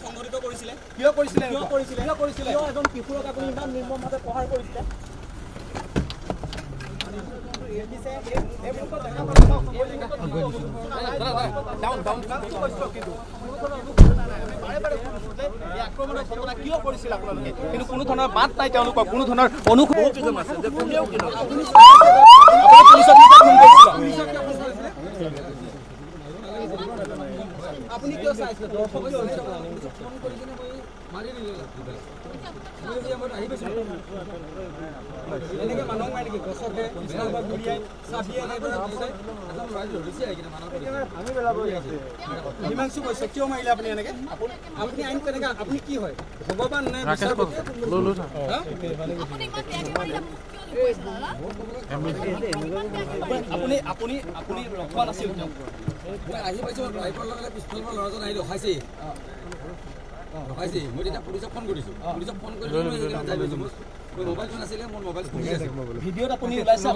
সংঘটিত কৰিছিলে কিয় কৰিছিলে এজন কিশোৰক আপুনি ইমান নিৰ্মমভাৱে প্ৰহাৰ কৰিছিলে কিন্তু কোনো ধৰণৰ বাদ নাই তেওঁলোকক কোনো ধৰণৰ আপুনি কিয় চাইছে দৰ্শক মাৰি দিলে এনেকে মানুহ মাৰি কি গছতে ঘূৰিয়াই চাবি হিমাংশু কৈছে কিয় মাৰিলে আপুনি এনেকে আপুনি আইন কেনেকে আপুনি কি হয় ভগৱান নে আপুনি আপুনি আপুনি ৰখোৱা নাছিল মই আহি পাইছোঁ বাইকৰ লগে পিছফালৰ পৰা ল'ৰাজন আহি ৰখাইছে মই তেতিয়া পুলিচক ফোন কৰিছোঁ পুলিচক ফোন কৰি মই মোবাইলটো নাছিলে মোৰ মোবাইল খুলি আছে ভিডিঅ'ত আপুনি ওলাইছে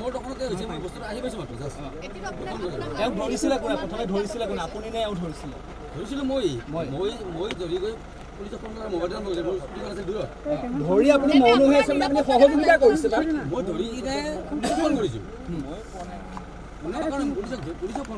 মোৰ দোকানতে হৈছে মই বস্তুটো আহি পাইছোঁ মাত্ৰ তেওঁক ধৰিছিলে কোনে প্ৰথমে ধৰিছিলে কোনে আপুনি নে এওঁ ধৰিছিলোঁ মই ধৰি গৈ পুলিচক ফোন কৰা মোবাইলটো নগ'লে মোৰ স্কুটিখন আছে দূৰত ধৰি আপুনি মৌন হৈ আছে আপুনি সহযোগিতা কৰিছে মই ধৰি কিনে পুলিচক ফোন কৰিছোঁ পুলিচক ফোন